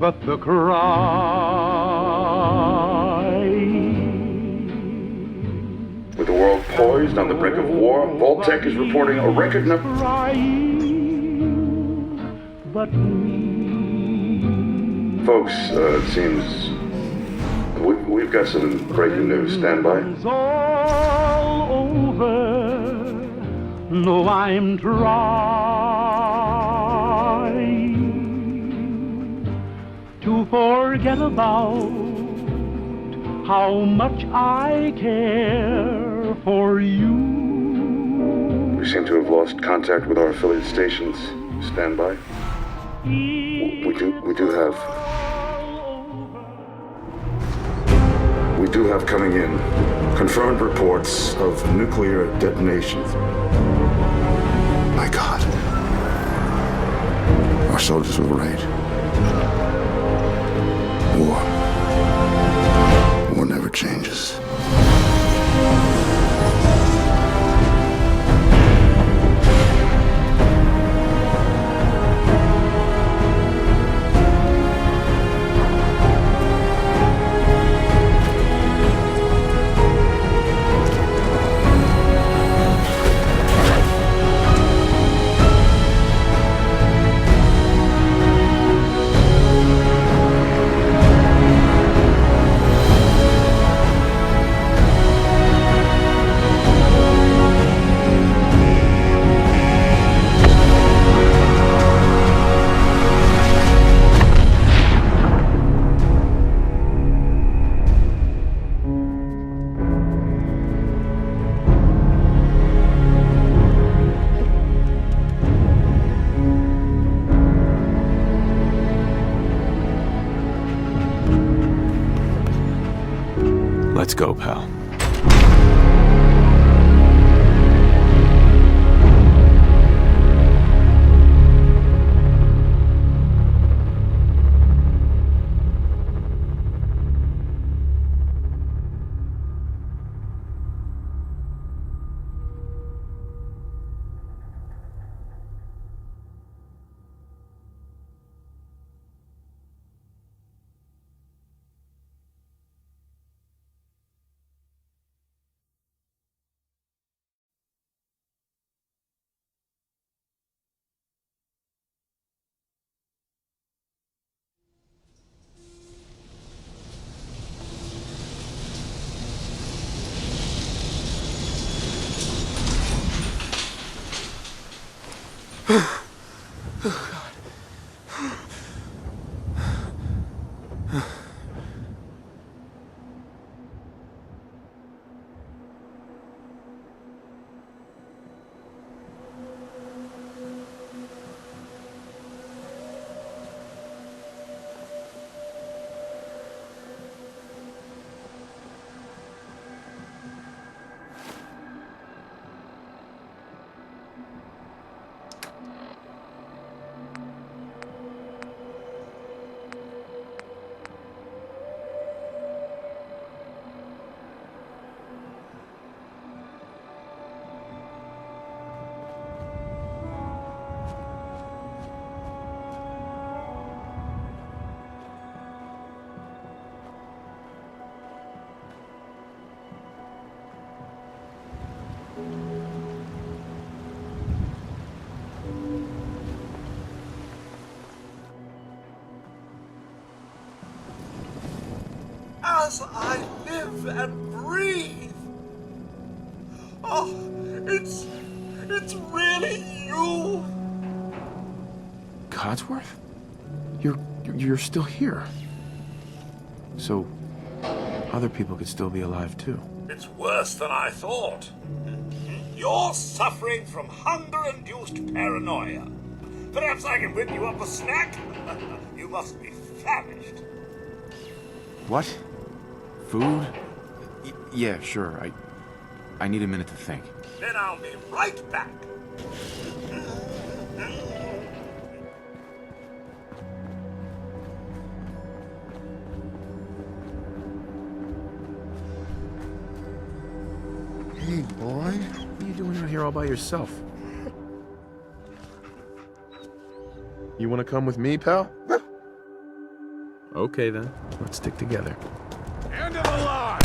but the cry. With the world poised on the brink of war, Vault-Tec is reporting a record number. But we. Folks, it seems we've got some breaking news. Stand by. It's all over. No, I'm trying to forget about how much I care for you. We seem to have lost contact with our affiliate stations. Stand by. We do have coming in confirmed reports of nuclear detonations. My God. Our soldiers will raid. War never changes. Let's go, pal. As I live and breathe. Oh, it's really you. Codsworth? You're still here. So, other people could still be alive too. It's worse than I thought. You're suffering from hunger-induced paranoia. Perhaps I can whip you up a snack? You must be famished. What? Food? Yeah, sure. I need a minute to think. Then I'll be right back. Hey, boy. What are you doing out here all by yourself? You want to come with me, pal? Okay then, let's stick together. End of the line!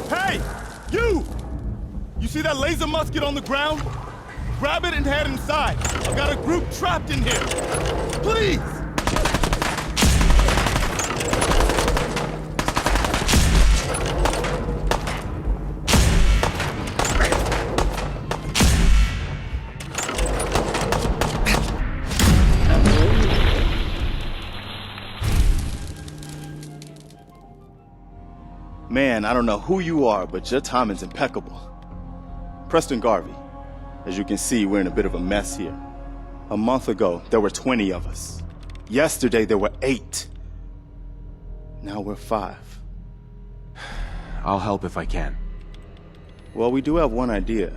Hey! You! You see that laser musket on the ground? Grab it and head inside. I've got a group trapped in here. Please! Man, I don't know who you are, but your timing's impeccable. Preston Garvey. As you can see, we're in a bit of a mess here. A month ago, there were 20 of us. Yesterday, there were 8. Now we're 5. I'll help if I can. Well, we do have one idea.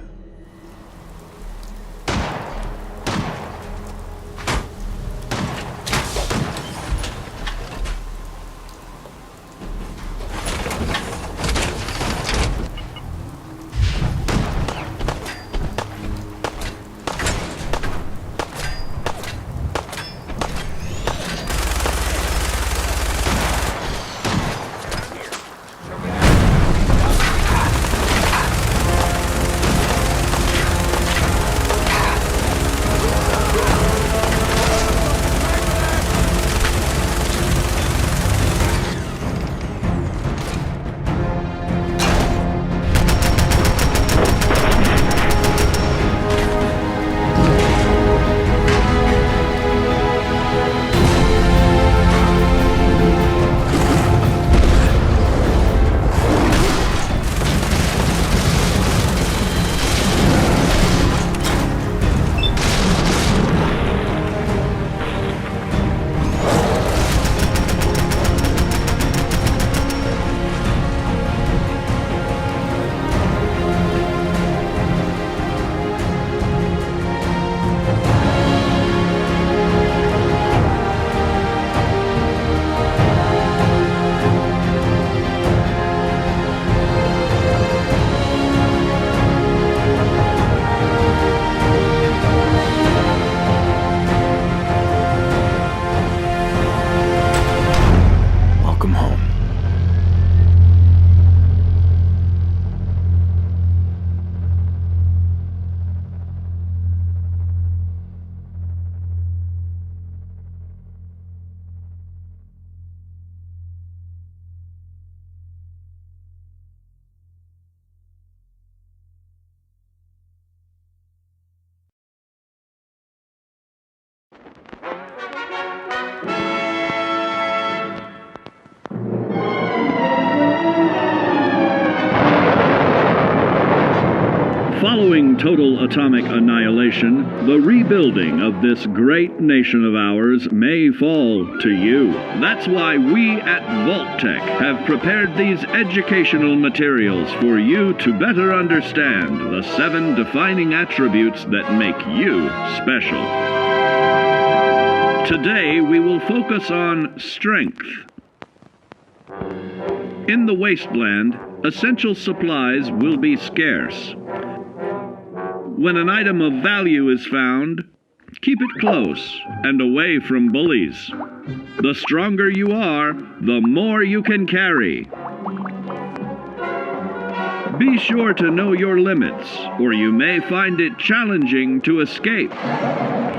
Welcome home. Following total atomic annihilation, the rebuilding of this great nation of ours may fall to you. That's why we at Vault-Tec have prepared these educational materials for you to better understand the 7 defining attributes that make you special. Today, we will focus on strength. In the wasteland, essential supplies will be scarce. When an item of value is found, keep it close and away from bullies. The stronger you are, the more you can carry. Be sure to know your limits, or you may find it challenging to escape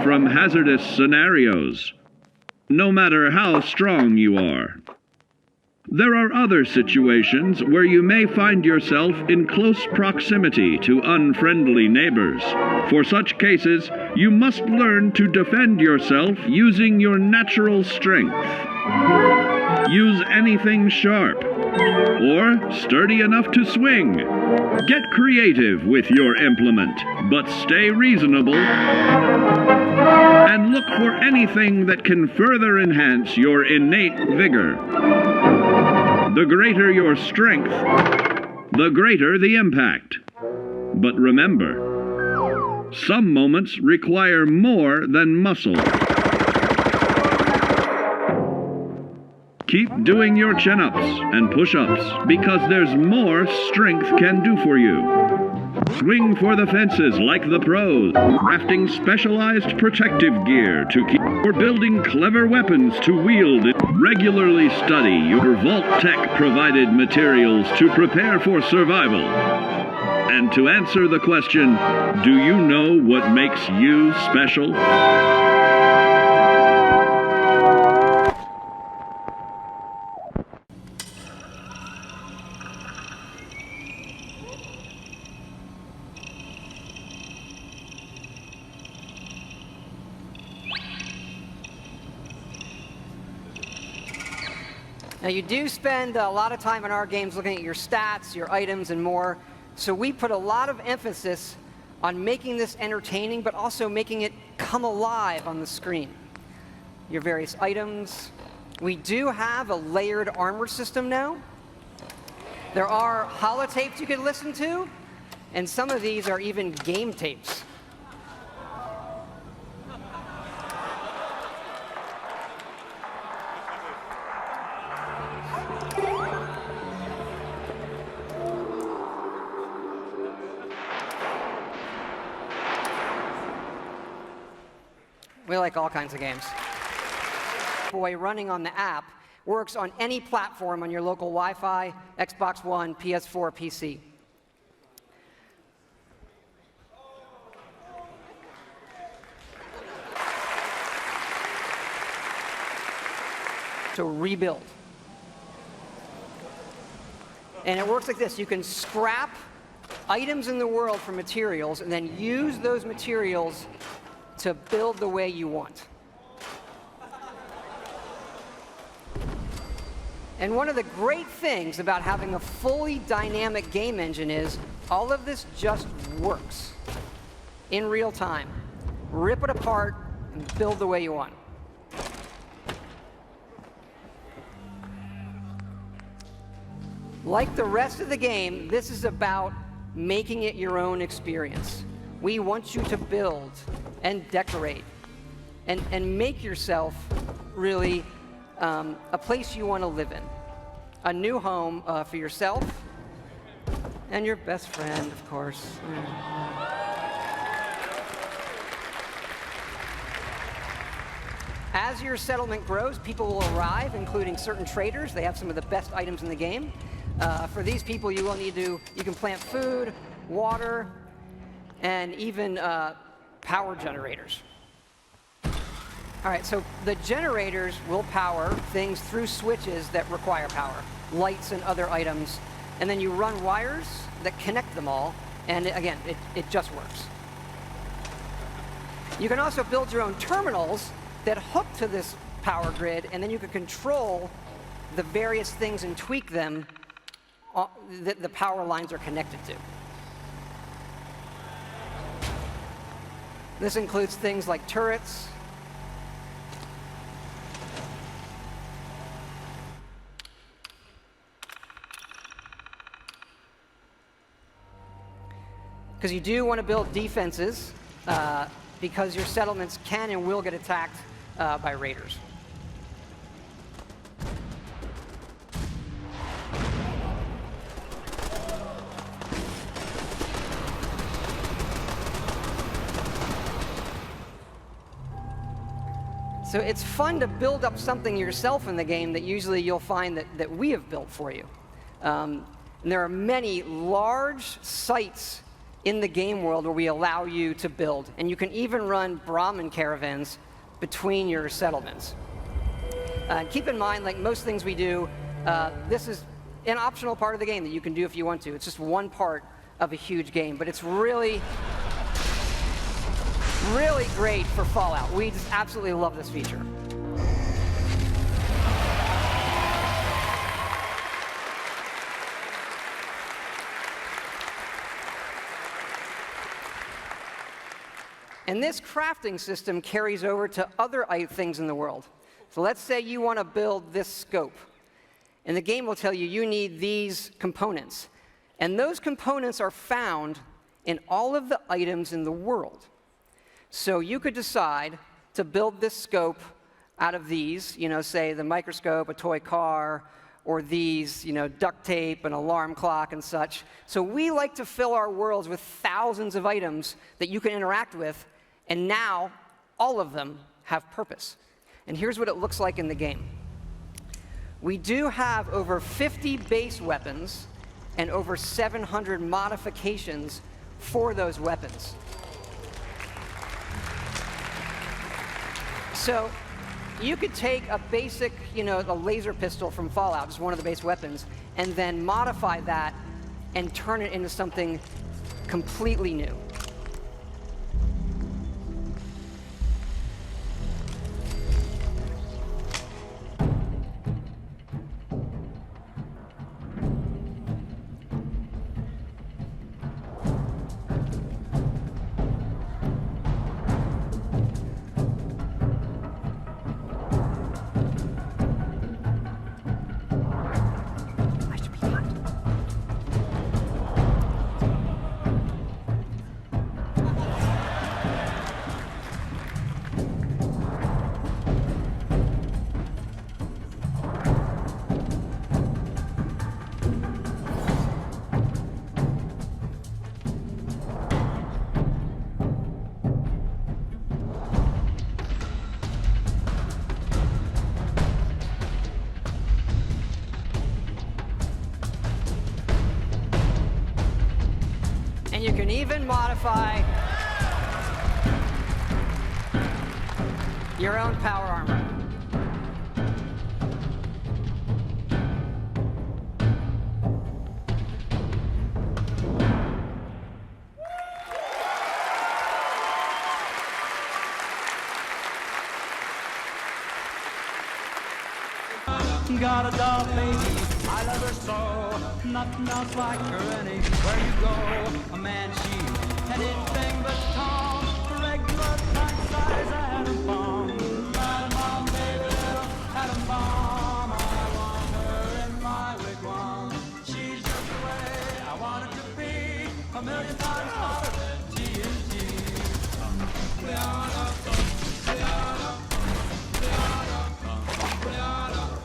from hazardous scenarios, no matter how strong you are. There are other situations where you may find yourself in close proximity to unfriendly neighbors. For such cases, you must learn to defend yourself using your natural strength. Use anything sharp or sturdy enough to swing. Get creative with your implement, but stay reasonable and look for anything that can further enhance your innate vigor. The greater your strength, the greater the impact. But remember, some moments require more than muscle. Keep doing your chin-ups and push-ups because there's more strength can do for you. Swing for the fences like the pros, crafting specialized protective gear to keep or building clever weapons to wield. Regularly study your Vault Tech provided materials to prepare for survival. And to answer the question, do you know what makes you special? Now, you do spend a lot of time in our games looking at your stats, your items, and more. So we put a lot of emphasis on making this entertaining, but also making it come alive on the screen. Your various items. We do have a layered armor system now. There are holotapes you can listen to, and some of these are even game tapes. We like all kinds of games. Boy running on the app works on any platform on your local Wi-Fi, Xbox One, PS4, PC. To rebuild. And it works like this. You can scrap items in the world for materials and then use those materials to build the way you want. And one of the great things about having a fully dynamic game engine is all of this just works in real time. Rip it apart and build the way you want. Like the rest of the game, this is about making it your own experience. We want you to build and decorate and make yourself really a place you want to live in. A new home for yourself and your best friend, of course. As your settlement grows, people will arrive, including certain traders. They have some of the best items in the game. For these people, you can plant food, water, and even power generators. All right, so the generators will power things through switches that require power, lights and other items, and then you run wires that connect them all, and again, it just works. You can also build your own terminals that hook to this power grid, and then you can control the various things and tweak them that the power lines are connected to. This includes things like turrets, because you do want to build defenses because your settlements can and will get attacked by raiders. So it's fun to build up something yourself in the game that usually you'll find that we have built for you. And there are many large sites in the game world where we allow you to build. And you can even run Brahmin caravans between your settlements. Keep in mind, like most things we do, this is an optional part of the game that you can do if you want to. It's just one part of a huge game, but it's really great for Fallout. We just absolutely love this feature. And this crafting system carries over to other things in the world. So let's say you want to build this scope. And the game will tell you you need these components. And those components are found in all of the items in the world. So you could decide to build this scope out of these, say the microscope, a toy car, or these, duct tape, an alarm clock, and such. So we like to fill our worlds with thousands of items that you can interact with, and now all of them have purpose. And here's what it looks like in the game. We do have over 50 base weapons and over 700 modifications for those weapons. So you could take a basic, a laser pistol from Fallout, just one of the base weapons, and then modify that and turn it into something completely new. And you can even modify your own power armor. Got a doll baby, I love her so. Nothing else like her anywhere you go. A man, she, anything but Tom. Regular pint size atom bomb. Atom bomb, baby, little atom bomb. I want her in my wigwam. She's just the way I want it to be. A million times hotter than TNT.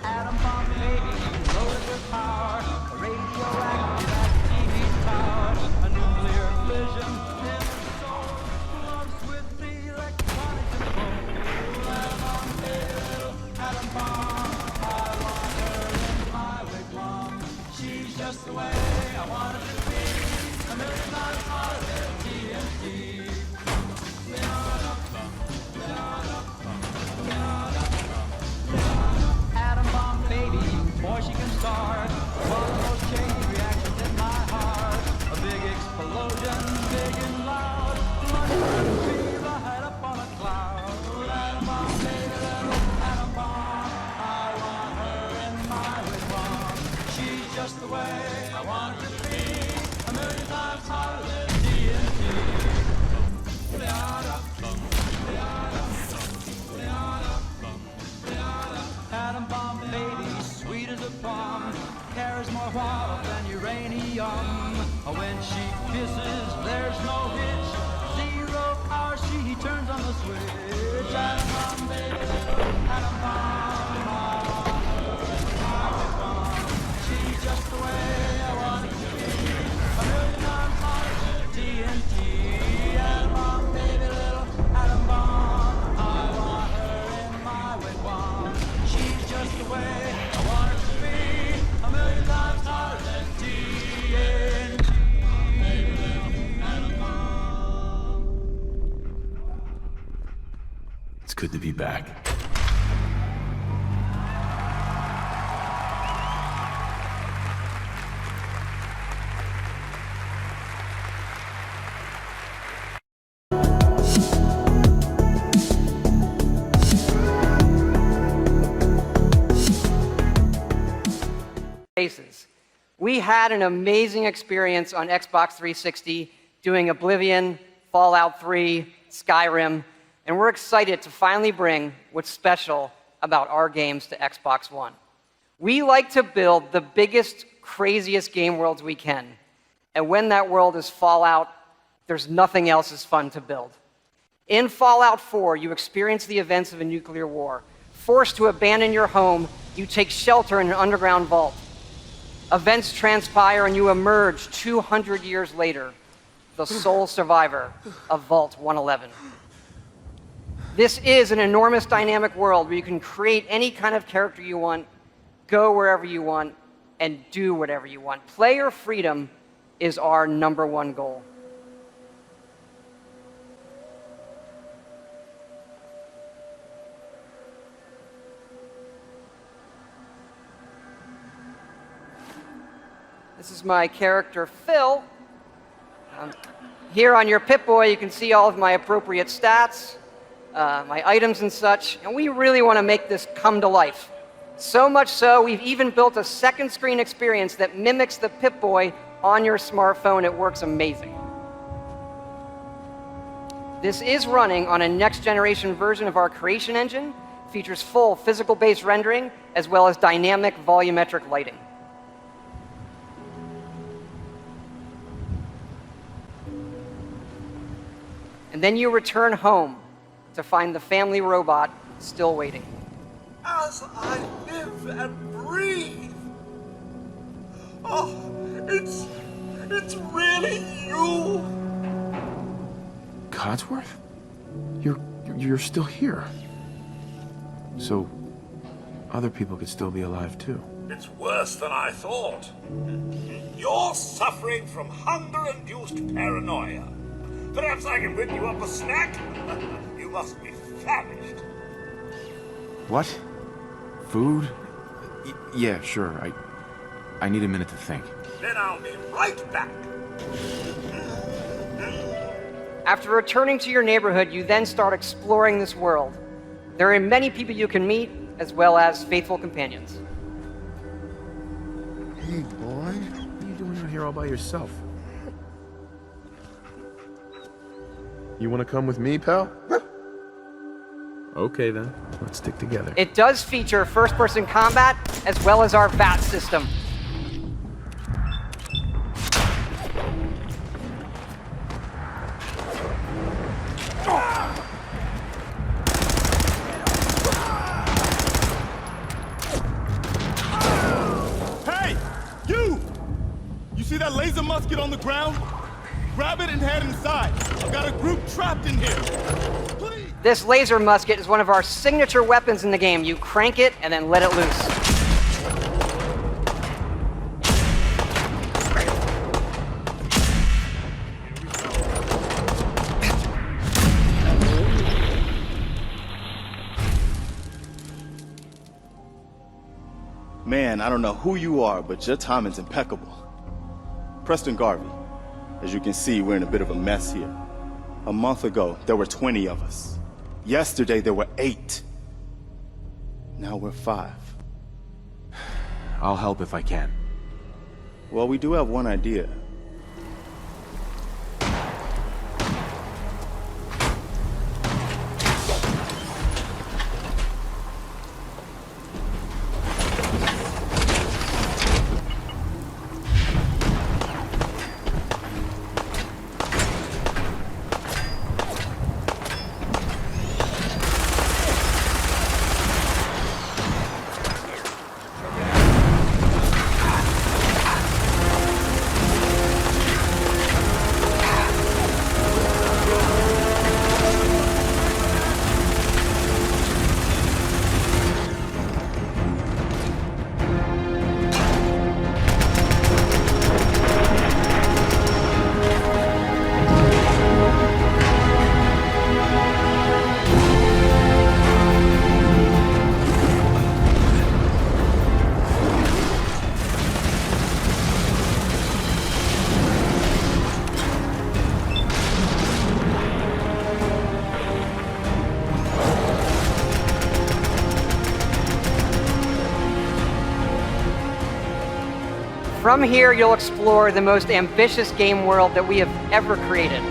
Atom bomb, baby, loaded with power. A radioactive at TV tower. A nuclear fission in the soul. Loves with the electronics and cold. Atom bomb, baby, little atom bomb. I want her in my wigwam. She's just the way I want it to be. A million times hotter than TNT. Atom bomb baby, boy she can start one of those chain reactions in my heart. A big explosion, big and loud, like a tree right up on a cloud. Atom bomb baby, little atom bomb. I want her in my wigwam. She's just the way I want her to be. A million times hotter than TNT. Atom bomb baby, sweet as a plum, carries more water than uranium. When she kisses, there's no hitch. 0 hour, she turns on the switch. Atom bomb baby, little atom bomb. I want her in my wigwam. She's just the way I want it to be. A million times hotter than TNT. Atom bomb baby, little atom bomb. I want her in my wigwam. She's just the way I want her to be. A million times hotter than TNT. It's good to be back. We had an amazing experience on Xbox 360 doing Oblivion, Fallout 3, Skyrim, and we're excited to finally bring what's special about our games to Xbox One. We like to build the biggest, craziest game worlds we can, and when that world is Fallout, there's nothing else as fun to build. In Fallout 4, you experience the events of a nuclear war. forced to abandon your home, you take shelter in an underground vault. Events transpire and you emerge 200 years later, the sole survivor of Vault 111. This is an enormous dynamic world where you can create any kind of character you want, go wherever you want, and do whatever you want. Player freedom is our #1 goal. This is my character, Phil. Here on your Pip-Boy, you can see all of my appropriate stats, my items and such, and we really want to make this come to life. So much so, we've even built a second screen experience that mimics the Pip-Boy on your smartphone. It works amazing. This is running on a next-generation version of our creation engine, features full physical-based rendering, as well as dynamic volumetric lighting. And then you return home to find the family robot still waiting. As I live and breathe. Oh, it's really you. Codsworth? You're still here. So, other people could still be alive too. It's worse than I thought. You're suffering from hunger-induced paranoia. Perhaps I can whip you up a snack? You must be famished. What? Food? Yeah, sure. I need a minute to think. Then I'll be right back. After returning to your neighborhood, you then start exploring this world. There are many people you can meet, as well as faithful companions. Hey, boy. What are you doing out here all by yourself? You want to come with me, pal? Okay, then. Let's stick together. It does feature first-person combat, as well as our VAT system. Hey! You see that laser musket on the ground? Grab it and head inside. I've got a group trapped in here. Please! This laser musket is one of our signature weapons in the game. You crank it and then let it loose. Man, I don't know who you are, but your timing's impeccable. Preston Garvey. As you can see, we're in a bit of a mess here. A month ago, there were 20 of us. Yesterday, there were 8. Now we're 5. I'll help if I can. Well, we do have one idea. From here, you'll explore the most ambitious game world that we have ever created.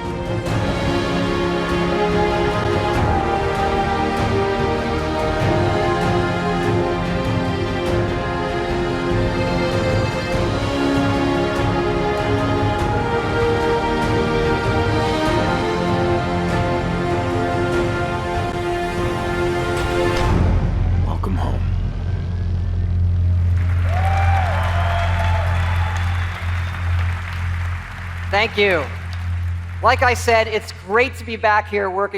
Thank you. Like I said, it's great to be back here working